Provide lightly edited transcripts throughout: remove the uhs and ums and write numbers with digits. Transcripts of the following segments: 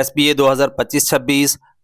SBA 2025-26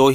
2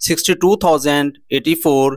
62,084،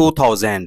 2000۔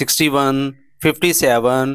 61 57 ...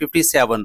57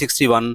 61،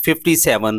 57۔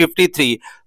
53۔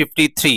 53۔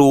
2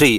3۔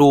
2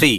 3۔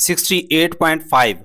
68.5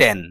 10۔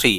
3،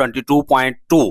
22.2،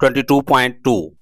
22.2۔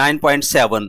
9.7،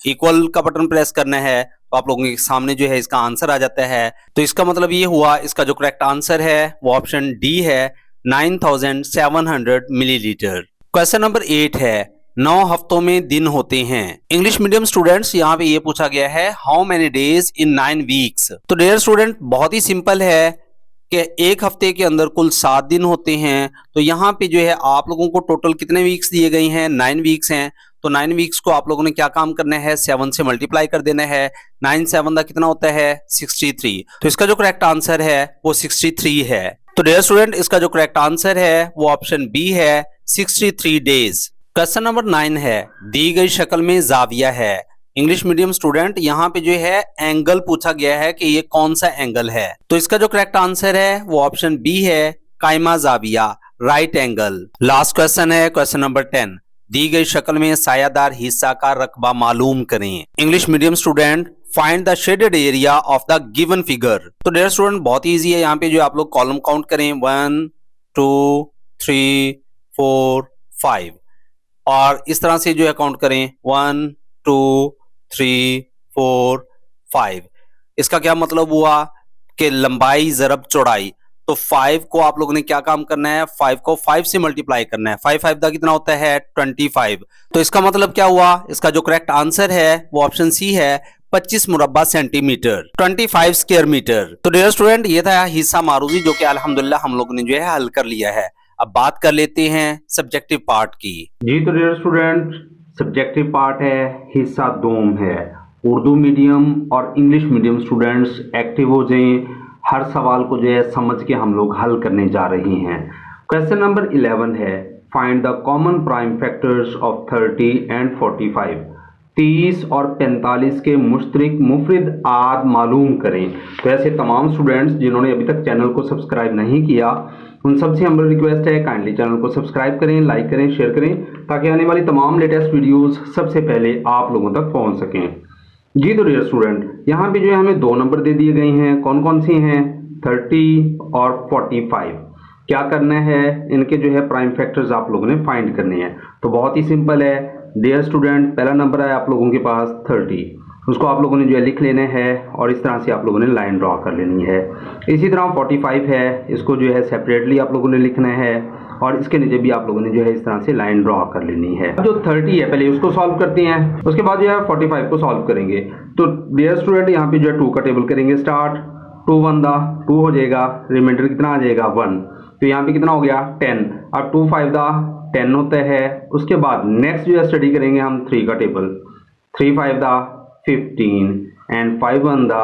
equal का button press करना है तो आप लोगों के सामने जो है इसका आंसर आ जाता है। तो इसका मतलब ये हुआ, इसका जो करेक्ट आंसर है वो ऑप्शन डी है, 9700 मिलीलीटर। क्वेश्चन नंबर 8 है, 9 हफ्तों में दिन होते हैं। इंग्लिश मीडियम स्टूडेंट्स, यहाँ पे ये पूछा गया है how many days in 9 weeks. तो डियर स्टूडेंट बहुत ही सिंपल है कि एक हफ्ते के अंदर कुल 7 दिन होते हैं। तो यहाँ पे जो है आप लोगों को टोटल कितने वीक्स दिए गए हैं, 9 वीक्स हैं। तो 9 वीक्स को आप लोगों ने क्या काम करना है, 7 से मल्टीप्लाई कर देना है। 9 7 का कितना होता है, 63। तो इसका जो करेक्ट आंसर है वो 63 है। तो डियर स्टूडेंट इसका जो करेक्ट आंसर है वो ऑप्शन बी है, 63 डेज। क्वेश्चन नंबर 9 है, दी गई शक्ल में जाविया है। इंग्लिश मीडियम स्टूडेंट यहाँ पे जो है एंगल पूछा गया है कि ये कौन सा एंगल है। तो इसका जो करेक्ट आंसर है वो ऑप्शन बी है, कायमा जाविया, राइट एंगल। लास्ट क्वेश्चन है क्वेश्चन नंबर 10, दी गई शक्ल में सायादार हिस्सा का रकबा मालूम करें। English medium student find the shaded area of the given figure. तो डियर स्टूडेंट बहुत इजी है, यहाँ पे जो आप लोग कॉलम काउंट करें 1 2 3 4 5 और इस तरह से जो है काउंट करें 1 2 3 4 5। इसका क्या मतलब हुआ कि लंबाई ज़रब चौड़ाई। तो 5 को आप लोगों ने क्या काम करना है, 5 को 5 से मल्टीप्लाई करना है। 5 5 का कितना होता है, 25। तो इसका मतलब क्या हुआ, इसका जो करेक्ट आंसर है वो ऑप्शन सी है, 25 मुरब्बा सेंटीमीटर, 25 स्क्वायर मीटर। तो डियर स्टूडेंट ये था हिस्सा मारूजी जो कि अल्हम्दुलिल्लाह हम लोगों ने जो है हल कर लिया है। अब बात कर लेते हैं सब्जेक्टिव पार्ट की। जी तो डियर स्टूडेंट सब्जेक्टिव पार्ट है, हिस्सा दोम है। उर्दू मीडियम और इंग्लिश मीडियम स्टूडेंट्स एक्टिव हो जाएं, हर सवाल को जो है समझ के हम लोग हल करने जा रहे हैं। क्वेश्चन नंबर 11 है, find the common prime factors of 30 and 45। 30 और 45 के मुश्तरक मुफरिद आद मालूम करें। तो ऐसे तमाम स्टूडेंट्स जिन्होंने अभी तक चैनल को सब्सक्राइब नहीं किया उन सबसे हमारी रिक्वेस्ट है काइंडली चैनल को सब्सक्राइब करें, लाइक करें, शेयर करें ताकि आने वाली तमाम लेटेस्ट वीडियोस सबसे पहले आप लोगों तक पहुंच सकें। जी तो डियर स्टूडेंट यहाँ पे जो है हमें 2 नंबर दे दिए गए हैं, कौन कौन से हैं, 30 और 45। क्या करना है, इनके जो है प्राइम फैक्टर्स आप लोगों ने फाइंड करने हैं। तो बहुत ही सिंपल है डियर स्टूडेंट, पहला नंबर है आप लोगों के पास 30, उसको आप लोगों ने जो है लिख लेना है और इस तरह से आप लोगों ने लाइन ड्रॉ कर लेनी है। इसी तरह 45 है, इसको जो है सेपरेटली आप लोगों ने लिखना है और इसके नीचे भी आप लोगों ने जो है इस तरह से लाइन ड्रॉ कर लेनी है। जो 30 है पहले उसको सॉल्व करते हैं, उसके बाद जो है 45 को सॉल्व करेंगे। तो डियर स्टूडेंट यहाँ पे जो है 2 का टेबल करेंगे स्टार्ट। 2 1 दा 2 हो जाएगा, रिमाइंडर कितना आ जाएगा 1। तो यहाँ पे कितना हो गया 10। अब 2 5 दा 10 होता है। उसके बाद नेक्स्ट जो है स्टडी करेंगे हम 3 का टेबल। 3 5 दा 15 एंड 5 1 दा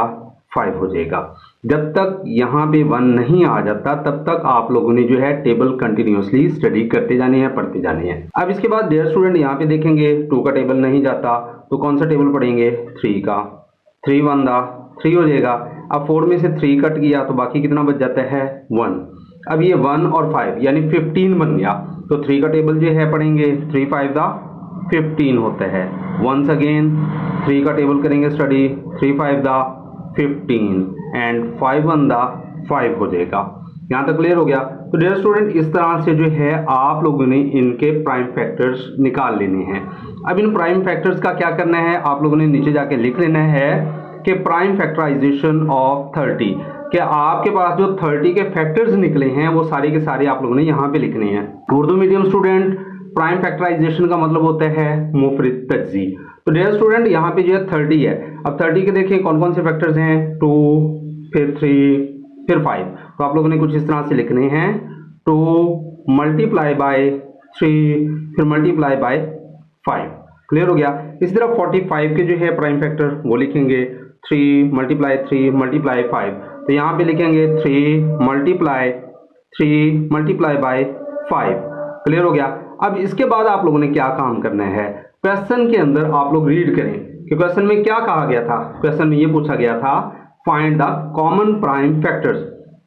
5 हो जाएगा। जब तक यहाँ पे 1 नहीं आ जाता तब तक आप लोगों ने जो है टेबल कंटिन्यूसली स्टडी करते जाने हैं, पढ़ते जाने हैं। अब इसके बाद डियर स्टूडेंट यहाँ पे देखेंगे 2 का टेबल नहीं जाता तो कौन सा टेबल पढ़ेंगे, 3 का। 3 1 दा 3 हो जाएगा। अब 4 में से 3 कट गया तो बाकी कितना बच जाता है 1। अब ये 1 और 5 यानी 15 बन गया। तो 3 का टेबल जो है पढ़ेंगे 3 5 दा 15 होता है। वंस अगेन 3 का टेबल करेंगे स्टडी, 3 5 दा 15 एंड 5 1 दा 5 हो जाएगा। यहाँ तक क्लियर हो गया। तो डियर स्टूडेंट इस तरह से जो है आप लोगों ने इनके प्राइम फैक्टर्स निकाल लेने हैं। अब इन प्राइम फैक्टर्स का क्या करना है, आप लोगों ने नीचे जाके लिख लेना है कि प्राइम फैक्टराइजेशन ऑफ 30, कि आपके पास जो 30 के फैक्टर्स निकले हैं वो सारे के सारे आप लोगों ने यहाँ पे लिखने हैं। Urdu medium student prime factorization का मतलब होता है मुफरिद तज्जी। तो डियर स्टूडेंट यहाँ पे जो है 30 है। अब 30 के देखिए कौन कौन से फैक्टर्स हैं, 2 फिर 3 फिर 5। तो आप लोगों ने कुछ इस तरह से लिखने हैं 2 मल्टीप्लाई बाय 3 फिर मल्टीप्लाई बाय 5। क्लियर हो गया। इसी तरह 45 के जो है प्राइम फैक्टर वो लिखेंगे 3 मल्टीप्लाई 3 मल्टीप्लाई 5। तो यहाँ पे लिखेंगे 3 मल्टीप्लाई 3 मल्टीप्लाई बाय 5। क्लियर हो गया। अब इसके बाद आप लोगों ने क्या काम करना है, क्वेश्चन के अंदर आप लोग रीड करें कि क्वेश्चन में क्या कहा गया था। क्वेश्चन में ये पूछा गया था find the common prime factors,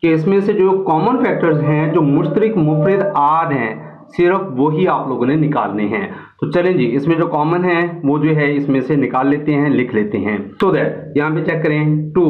कि इसमें से जो कॉमन फैक्टर्स हैं जो मुश्तरक मुफरिद आद हैं सिर्फ वही आप लोगों ने निकालने हैं। तो चलें जी, इसमें जो कॉमन है वो जो है इसमें से निकाल लेते हैं, लिख लेते हैं। सो दैट यहाँ पे चेक करें 2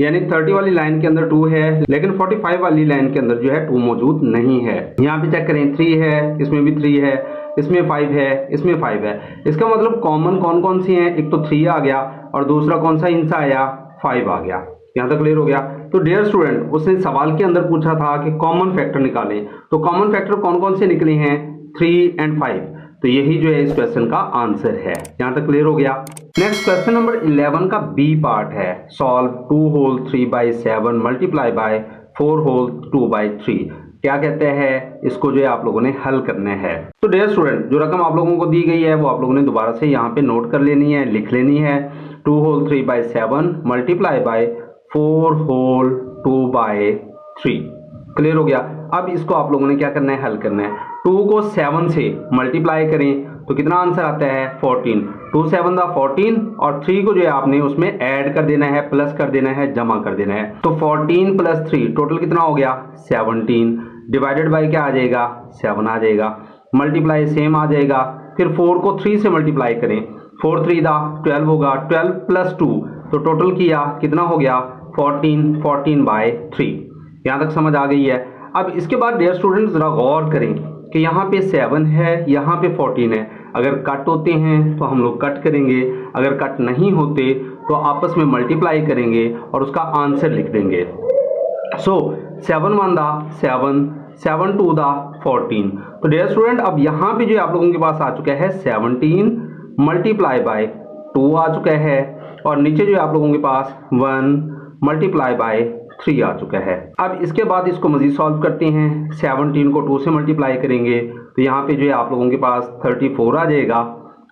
यानी 30 वाली लाइन के अंदर 2 है लेकिन 45 वाली लाइन के अंदर जो है 2 मौजूद नहीं है। यहाँ पे चेक करें 3 है, इसमें भी 3 है इसमें 5 है, इसमें 5 है। इसका मतलब कॉमन कौन कौन सी हैं, एक तो 3 आ गया और दूसरा कौन सा हिस्सा आया, 5 आ गया। यहाँ तक क्लियर हो गया। तो डियर स्टूडेंट उसने सवाल के अंदर पूछा था कि कॉमन फैक्टर निकालें, तो कॉमन फैक्टर कौन कौन से निकले हैं, 3 एंड 5। तो यही जो है इस क्वेश्चन का आंसर है। यहाँ तक क्लियर हो गया। नेक्स्ट क्वेश्चन नंबर 11 का बी पार्ट है, solve 2 whole 3/7 multiply by 4 whole 2/3। क्या कहते हैं, इसको जो है आप लोगों ने हल करना है। तो डियर स्टूडेंट जो रकम आप लोगों को दी गई है वो आप लोगों ने दोबारा से यहाँ पे नोट कर लेनी है, लिख लेनी है। 2 whole 3/7 multiply by 4 whole 2/3। Clear हो गया। अब इसको आप लोगों ने क्या करना है, हल करना है। 2 को 7 से मल्टीप्लाई करें तो कितना आंसर आता है, 14। 2 7 दा 14 और 3 को जो है आपने उसमें ऐड कर देना है, प्लस कर देना है, जमा कर देना है। तो 14 प्लस 3 टोटल कितना हो गया, 17। डिवाइडेड बाय क्या आ जाएगा, 7 आ जाएगा। मल्टीप्लाई सेम आ जाएगा। फिर 4 को 3 से मल्टीप्लाई करें, 4 3 दा 12 होगा, 12 प्लस 2 तो टोटल किया कितना हो गया, 14/3। यहाँ तक समझ आ गई है। अब इसके बाद डियर स्टूडेंट जरा गौर करें कि यहाँ पे 7 है, यहाँ पे 14 है। अगर कट होते हैं तो हम लोग कट करेंगे, अगर कट नहीं होते तो आपस में मल्टीप्लाई करेंगे और उसका आंसर लिख देंगे। सो 7 1 दा 7, 7 2 दा 14। तो डियर स्टूडेंट अब यहाँ पे जो आप लोगों के पास आ चुका है 17 मल्टीप्लाई बाय 2 आ चुका है और नीचे जो आप लोगों के पास 1 मल्टीप्लाई बाय 3 आ चुका है। अब इसके बाद इसको मजीद सॉल्व करते हैं। 17 को 2 से मल्टीप्लाई करेंगे तो यहाँ पे जो है आप लोगों के पास 34 आ जाएगा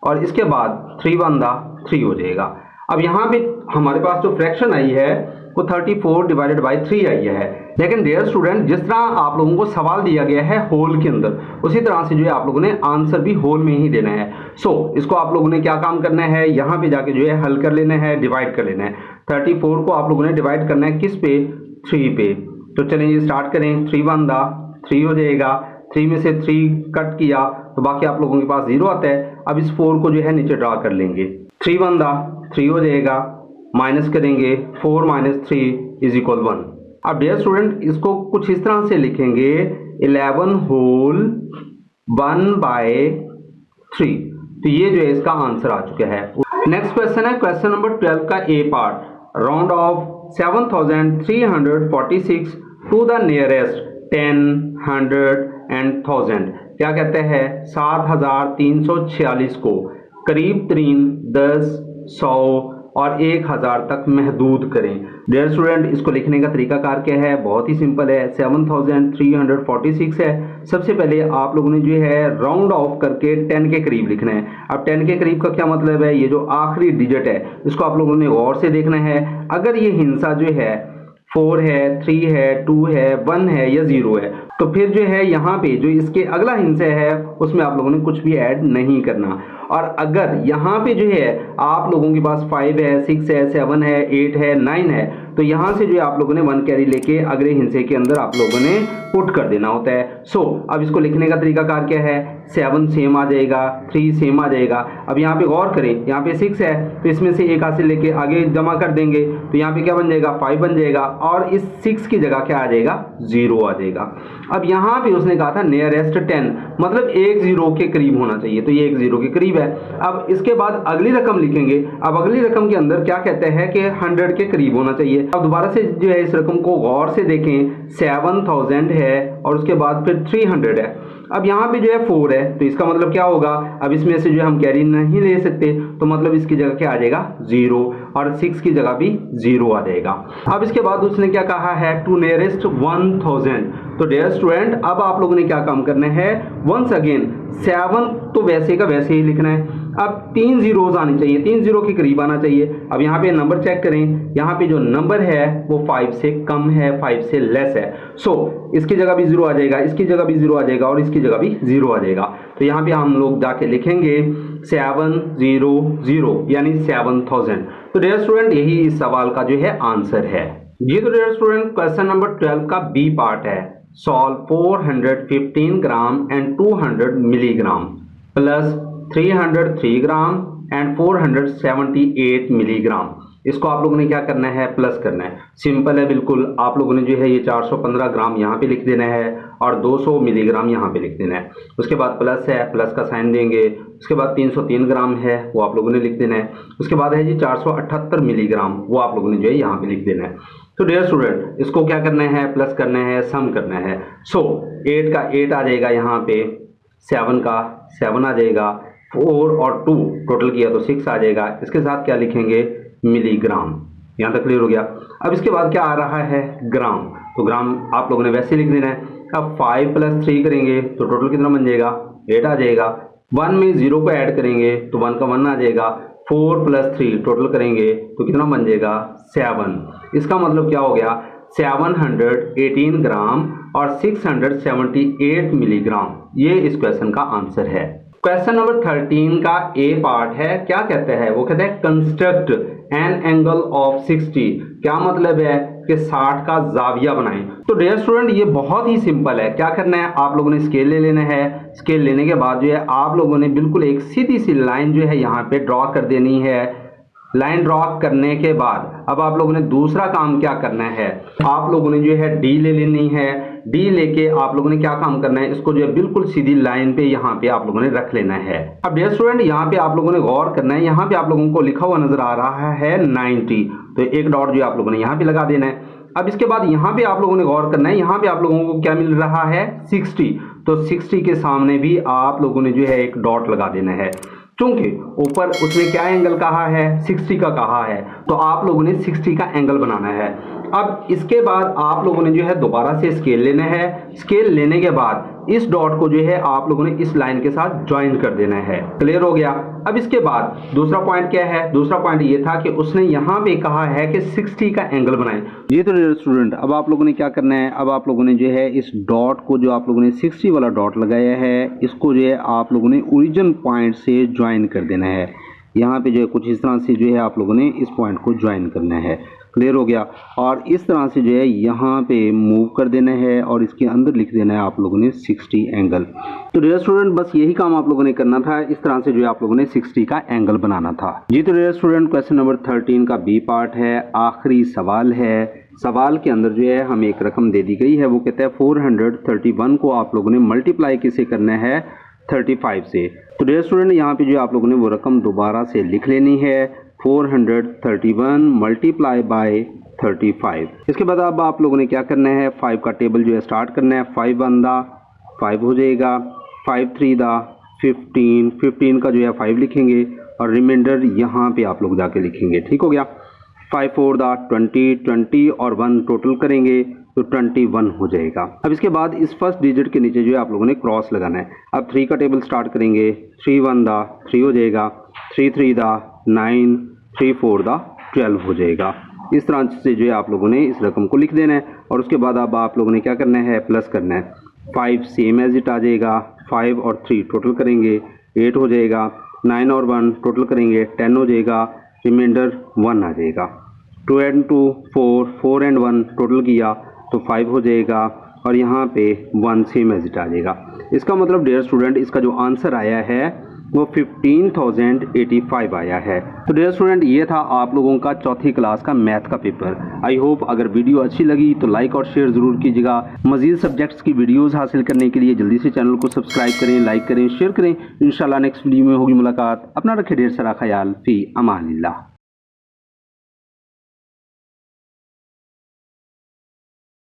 और इसके बाद 3 1 दा 3 हो जाएगा। अब यहाँ पे हमारे पास जो फ्रैक्शन आई है वो 34 डिवाइडेड बाय 3 आई है। लेकिन डियर स्टूडेंट जिस तरह आप लोगों को सवाल दिया गया है होल के अंदर, उसी तरह से जो है आप लोगों ने आंसर भी होल में ही देना है। सो इसको आप लोगों ने क्या काम करना है, यहाँ पे जाके जो है हल कर लेना है, डिवाइड कर लेना है। 34 को आप लोगों ने डिवाइड करना है किस पे, 3 पे। तो चलिए स्टार्ट करें। 3 1 दा 3 हो जाएगा। 3 में से 3 कट किया तो बाकी आप लोगों के पास 0 आता है। अब इस 4 को जो है नीचे ड्रा कर लेंगे। 3 1 दा 3 हो जाएगा, माइनस करेंगे 4 - 3 = 1। अब डियर स्टूडेंट इसको कुछ इस तरह से लिखेंगे 11 होल 1/3। तो ये जो है इसका आंसर आ चुका है। नेक्स्ट क्वेश्चन है क्वेश्चन नंबर 12 का A part, round off 7346 to the nearest 10, 100 and 1000। क्या कहते हैं, 7346 को करीब तरीन 10, 100 और 1000 तक महदूद करें। डियर स्टूडेंट इसको लिखने का तरीकाकार क्या है, बहुत ही सिंपल है। 7346 है। सबसे पहले आप लोगों ने जो है राउंड ऑफ करके 10 के करीब लिखना है। अब 10 के करीब का क्या मतलब है, ये जो आखिरी डिजिट है इसको आप लोगों ने गौर से देखना है। अगर ये हिस्सा जो है 4 है, 3 है, 2 है, 1 है या 0 है तो फिर जो है यहाँ पे जो इसके अगला हिस्सा है उसमें आप लोगों ने कुछ भी ऐड नहीं करना। और अगर यहाँ पे जो है आप लोगों के पास 5 है, 6 है, 7 है, 8 है, 9 है तो यहाँ से जो है आप लोगों ने 1 कैरी लेके अगले हिस्से के अंदर आप लोगों ने पुट कर देना होता है। सो अब इसको लिखने का तरीकाकार क्या है, 7 सेम आ जाएगा, 3 सेम आ जाएगा। अब यहाँ पे गौर करें, यहाँ पे 6 है तो इसमें से एक हासिल लेके आगे जमा कर देंगे तो यहाँ पे क्या बन जाएगा, 5 बन जाएगा और इस 6 की जगह क्या आ जाएगा, 0 आ जाएगा। अब यहाँ पे उसने कहा था नियरेस्ट 10 मतलब एक 0 के करीब होना चाहिए, तो ये एक 0 के करीब है। अब इसके बाद अगली रकम लिखेंगे। अब अगली रकम के अंदर क्या कहते हैं कि 100 के करीब होना चाहिए। अब दोबारा से जो है इस रकम को गौर से देखें, 7000 है और उसके बाद फिर 300 है। अब यहाँ पे जो है 4 है तो इसका मतलब क्या होगा, अब इसमें से जो हम कैरी नहीं ले सकते तो मतलब इसकी जगह क्या आ जाएगा, 0 और 6 की जगह भी 0 आ जाएगा। अब इसके बाद उसने क्या कहा है, टू नियरेस्ट 1000। तो डियर स्टूडेंट अब आप लोगों ने क्या काम करना है, वंस अगेन 7 तो वैसे का वैसे ही लिखना है। अब 3 zeros आनी चाहिए, 3 0 के करीब आना चाहिए। अब यहाँ पे नंबर चेक करें, यहाँ पे जो नंबर है वो 5 से कम है, 5 से लेस है। सो इसकी जगह भी 0 आ जाएगा, इसकी जगह भी 0 आ जाएगा और इसकी जगह भी 0 आ जाएगा। तो यहाँ पे हम लोग जाके लिखेंगे 700 यानी 7000। तो डियर स्टूडेंट यही इस सवाल का जो है आंसर है। ये तो डियर स्टूडेंट क्वेश्चन नंबर 12 का बी पार्ट है, solve 415 gram and 200 milligram plus 303 gram and 478 milligram. इसको आप लोगों ने क्या करना है, प्लस करना है। सिंपल है बिल्कुल, आप लोगों ने जो है ये 415 ग्राम यहाँ पे लिख देना है और 200 मिलीग्राम यहाँ पे लिख देना है। उसके बाद प्लस है, प्लस का साइन देंगे। उसके बाद 303 ग्राम है वो आप लोगों ने लिख देना है। उसके बाद है जी 478 मिलीग्राम, वो आप लोगों ने जो है यहाँ पे लिख देना है। तो डियर स्टूडेंट, इसको क्या करना है, प्लस करना है, सम करना है। सो 8 का 8 आ जाएगा यहाँ पे, 7 का 7 आ जाएगा, 4 और 2 टोटल किया तो 6 आ जाएगा। इसके साथ क्या लिखेंगे, मिलीग्राम। यहाँ तक क्लियर हो गया। अब इसके बाद क्या आ रहा है, ग्राम। तो ग्राम आप लोगों ने वैसे लिख देना है। अब 5 + 3 करेंगे तो टोटल कितना बन जाएगा, 8 आ जाएगा। 1 में 0 को ऐड करेंगे तो 1 का 1 आ जाएगा। 4 + 3 टोटल करेंगे तो कितना बन जाएगा, 7। इसका मतलब क्या हो गया, 718 ग्राम और 678 मिलीग्राम। ये इस क्वेश्चन का आंसर है। क्वेश्चन नंबर 13 का ए पार्ट है। क्या कहते हैं, वो कहते हैं कंस्ट्रक्ट एन एंगल ऑफ 60। क्या मतलब है कि 60 का जाविया बनाएं। तो डियर स्टूडेंट, ये बहुत ही सिंपल है। क्या करना है, आप लोगों ने स्केल ले लेना है। स्केल लेने के बाद जो है आप लोगों ने बिल्कुल एक सीधी सी लाइन जो है यहाँ पे ड्रॉ कर देनी है। लाइन ड्रॉ करने के बाद अब आप लोगों ने दूसरा काम क्या करना है, आप लोगों ने जो है डी ले लेनी है। डी लेके आप लोगों ने क्या काम करना है, इसको जो है बिल्कुल सीधी लाइन पे यहाँ पे आप लोगों ने रख लेना है। अब डियर स्टूडेंट, यहाँ पे आप लोगों ने गौर करना है। यहाँ पे आप लोगों को लिखा हुआ नजर आ रहा है 90, तो एक डॉट जो आप लोगों ने यहाँ पे लगा देना है। अब इसके बाद यहाँ पे आप लोगों ने गौर करना है, यहाँ पे आप लोगों को क्या मिल रहा है, 60। तो 60 के सामने भी आप लोगों ने जो है एक डॉट लगा देना है। क्योंकि ऊपर उसने क्या एंगल कहा है, 60 का कहा है, तो आप लोगों ने 60 का एंगल बनाना है। अब इसके बाद आप लोगों ने जो है दोबारा से स्केल लेना है। स्केल लेने के बाद इस डॉट को जो है आप लोगों ने इस लाइन के साथ ज्वाइन कर देना है। क्लियर हो गया। अब इसके बाद दूसरा पॉइंट क्या है, दूसरा पॉइंट ये था कि उसने यहाँ पे कहा है कि 60 का एंगल बनाएं। ये तो डियर स्टूडेंट, अब आप लोगों ने क्या करना है, अब आप लोगों ने जो है इस डॉट को, जो आप लोगों ने 60 वाला डॉट लगाया है, इसको जो है आप लोगों ने ओरिजिन पॉइंट से ज्वाइन कर देना है। यहाँ पे जो है कुछ इस तरह से जो है आप लोगों ने इस पॉइंट को ज्वाइन करना है। क्लियर हो गया। और इस तरह से जो है यहाँ पे मूव कर देना है और इसके अंदर लिख देना है आप लोगों ने 60 एंगल। तो डियर स्टूडेंट, बस यही काम आप लोगों ने करना था। इस तरह से जो है आप लोगों ने 60 का एंगल बनाना था। जी तो डियर स्टूडेंट, क्वेश्चन नंबर 13 का बी पार्ट है, आखिरी सवाल है। सवाल के अंदर जो है हमें एक रकम दे दी गई है, वो कहता है 431 को आप लोगों ने मल्टीप्लाई किसे करना है, 35 से। तो डियर स्टूडेंट, यहाँ पे जो आप लोगों ने वो रकम दोबारा से लिख लेनी है, 431 मल्टीप्लाई बाय 35। इसके बाद अब आप लोगों ने क्या करना है, 5 का टेबल जो है स्टार्ट करना है। 5 1 दा 5 हो जाएगा, 5 3 दा 15, 15 का जो है 5 लिखेंगे और रिमाइंडर यहाँ पे आप लोग जाके लिखेंगे। ठीक हो गया। 5 4 दा 20, 20 और 1 टोटल करेंगे तो 21 हो जाएगा। अब इसके बाद इस फर्स्ट डिजिट के नीचे जो है आप लोगों ने क्रॉस लगाना है। अब 3 का टेबल स्टार्ट करेंगे। 3 1 दा 3 हो जाएगा, 3 3 दा 9, 3 4 दा 12 हो जाएगा। इस तरह से जो है आप लोगों ने इस रकम को लिख देना है और उसके बाद अब आप लोगों ने क्या करना है, प्लस करना है। 5 सेम एज इट आ जाएगा, 5 और 3 टोटल करेंगे 8 हो जाएगा, 9 और 1 टोटल करेंगे 10 हो जाएगा, रिमाइंडर 1 आ जाएगा। 2 and 2 4, 4 and 1 टोटल किया तो 5 हो जाएगा और यहाँ पे 1 सेम एज इट आ जाएगा। इसका मतलब डियर स्टूडेंट, इसका जो आंसर आया है वो 15,085 आया है। तो डियर स्टूडेंट, ये था आप लोगों का चौथी क्लास का मैथ का पेपर। आई होप अगर वीडियो अच्छी लगी तो लाइक और शेयर ज़रूर कीजिएगा। मज़ीद सब्जेक्ट्स की वीडियोस हासिल करने के लिए जल्दी से चैनल को सब्सक्राइब करें, लाइक करें, शेयर करें। इंशाल्लाह नेक्स्ट वीडियो में होगी मुलाकात। अपना रखें ढेर सारा ख्याल। फी अमानिल्लाह।